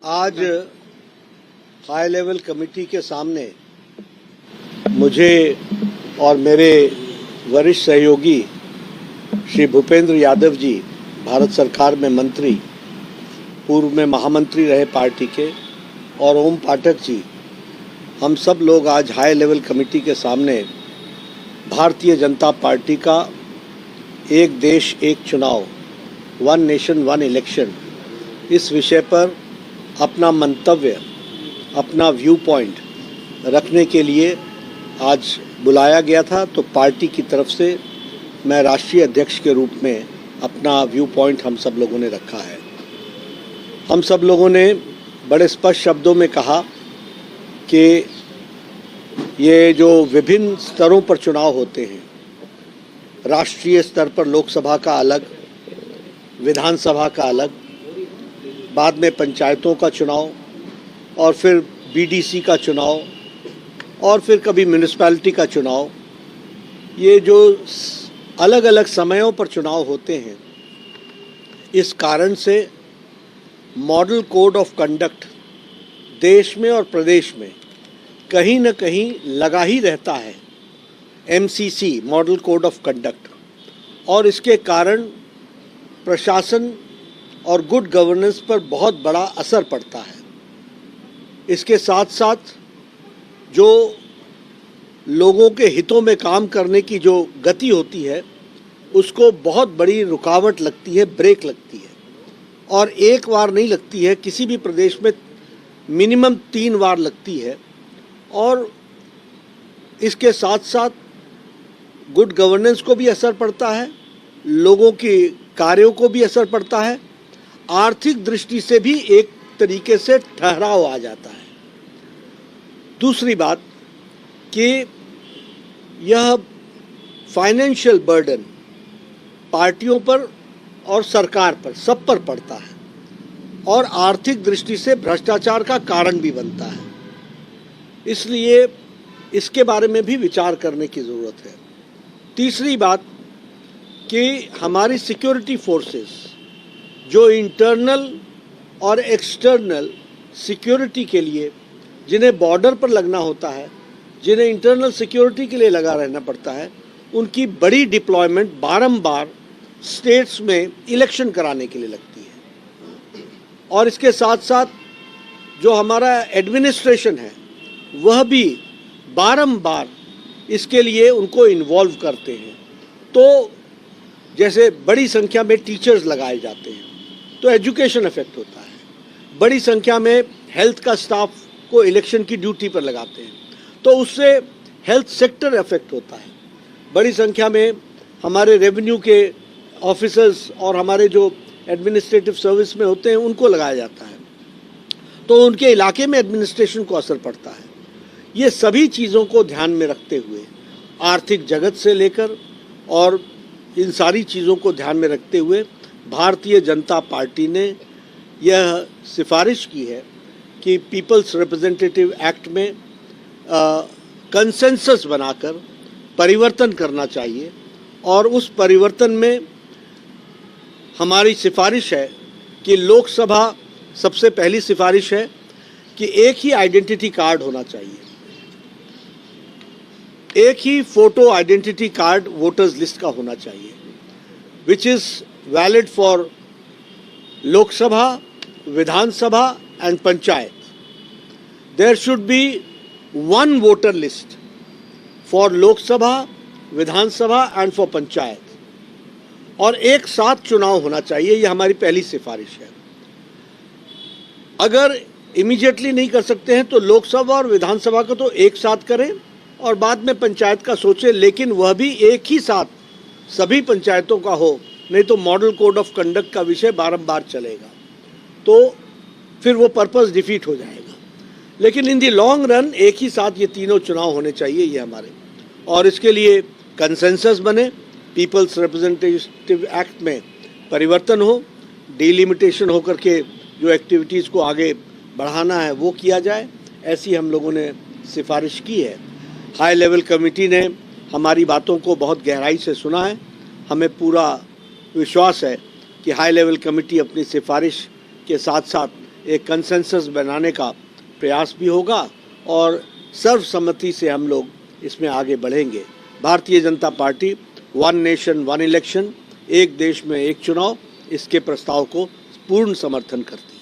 आज high level committee के सामने मुझे और मेरे वरिष्ठ सहयोगी श्री भूपेंद्र यादव जी, भारत सरकार में मंत्री, पूर्व में महामंत्री रहे पार्टी के, और ओम पाठक जी, हम सब लोग आज हाई लेवल कमेटी के सामने भारतीय जनता पार्टी का एक देश एक चुनाव, वन नेशन वन इलेक्शन, इस विषय पर अपना मंतव्य, अपना व्यू पॉइंट रखने के लिए आज बुलाया गया था। तो पार्टी की तरफ से मैं राष्ट्रीय अध्यक्ष के रूप में अपना व्यू पॉइंट हम सब लोगों ने रखा है। हम सब लोगों ने बड़े स्पष्ट शब्दों में कहा कि ये जो विभिन्न स्तरों पर चुनाव होते हैं, राष्ट्रीय स्तर पर लोकसभा का अलग, विधानसभा का अलग, बाद में पंचायतों का चुनाव, और फिर बीडीसी का चुनाव, और फिर कभी म्यूनिसिपैलिटी का चुनाव, ये जो अलग अलग समयों पर चुनाव होते हैं, इस कारण से मॉडल कोड ऑफ कंडक्ट देश में और प्रदेश में कहीं न कहीं लगा ही रहता है, MCC, model code of conduct, और इसके कारण प्रशासन और गुड गवर्नेंस पर बहुत बड़ा असर पड़ता है। इसके साथ साथ जो लोगों के हितों में काम करने की जो गति होती है, उसको बहुत बड़ी रुकावट लगती है, ब्रेक लगती है, और एक बार नहीं लगती है, किसी भी प्रदेश में मिनिमम 3 बार लगती है। और इसके साथ साथ गुड गवर्नेंस को भी असर पड़ता है, लोगों के कार्यों को भी असर पड़ता है, आर्थिक दृष्टि से भी एक तरीके से ठहराव आ जाता है। दूसरी बात कि यह फाइनेंशियल बर्डन पार्टियों पर और सरकार पर, सब पर पड़ता है, और आर्थिक दृष्टि से भ्रष्टाचार का कारण भी बनता है। इसलिए इसके बारे में भी विचार करने की ज़रूरत है। तीसरी बात कि हमारी सिक्योरिटी फोर्सेस जो इंटरनल और एक्सटर्नल सिक्योरिटी के लिए, जिन्हें बॉर्डर पर लगना होता है, जिन्हें इंटरनल सिक्योरिटी के लिए लगा रहना पड़ता है, उनकी बड़ी डिप्लॉयमेंट बारंबार स्टेट्स में इलेक्शन कराने के लिए लगती है। और इसके साथ साथ जो हमारा एडमिनिस्ट्रेशन है, वह भी बारंबार इसके लिए उनको इन्वॉल्व करते हैं। तो जैसे बड़ी संख्या में टीचर्स लगाए जाते हैं तो एजुकेशन इफेक्ट होता है, बड़ी संख्या में हेल्थ का स्टाफ को इलेक्शन की ड्यूटी पर लगाते हैं तो उससे हेल्थ सेक्टर इफेक्ट होता है, बड़ी संख्या में हमारे रेवेन्यू के ऑफिसर्स और हमारे जो एडमिनिस्ट्रेटिव सर्विस में होते हैं उनको लगाया जाता है, तो उनके इलाके में एडमिनिस्ट्रेशन को असर पड़ता है। ये सभी चीज़ों को ध्यान में रखते हुए, आर्थिक जगत से लेकर और इन सारी चीज़ों को ध्यान में रखते हुए भारतीय जनता पार्टी ने यह सिफारिश की है कि पीपल्स रिप्रेजेंटेटिव एक्ट में कंसेंसस बनाकर परिवर्तन करना चाहिए। और उस परिवर्तन में हमारी सिफारिश है कि लोकसभा, सबसे पहली सिफारिश है कि एक ही आइडेंटिटी कार्ड होना चाहिए, एक ही photo identity card voters list का होना चाहिए, which is valid for Lok Sabha, Vidhan Sabha and panchayat. There should be one voter list for Lok Sabha, Vidhan Sabha and for panchayat, और एक साथ चुनाव होना चाहिए। ये हमारी पहली सिफारिश है। अगर इमीडिएटली नहीं कर सकते हैं तो लोकसभा और विधानसभा को तो एक साथ करें और बाद में पंचायत का सोचें, लेकिन वह भी एक ही साथ सभी पंचायतों का हो, नहीं तो मॉडल कोड ऑफ कंडक्ट का विषय बारंबार चलेगा, तो फिर वो पर्पस डिफीट हो जाएगा। लेकिन इन दी लॉन्ग रन एक ही साथ ये तीनों चुनाव होने चाहिए, ये हमारे, और इसके लिए कंसेंसस बने, पीपल्स रिप्रेजेंटेटिव एक्ट में परिवर्तन हो, डिलिमिटेशन होकर के जो एक्टिविटीज़ को आगे बढ़ाना है वो किया जाए, ऐसी हम लोगों ने सिफारिश की है। हाई लेवल कमेटी ने हमारी बातों को बहुत गहराई से सुना है। हमें पूरा विश्वास है कि हाई लेवल कमेटी अपनी सिफारिश के साथ साथ एक कंसेंसस बनाने का प्रयास भी होगा और सर्वसम्मति से हम लोग इसमें आगे बढ़ेंगे। Bharatiya Janata party one nation one election, एक देश में एक चुनाव, इसके प्रस्ताव को पूर्ण समर्थन करती है।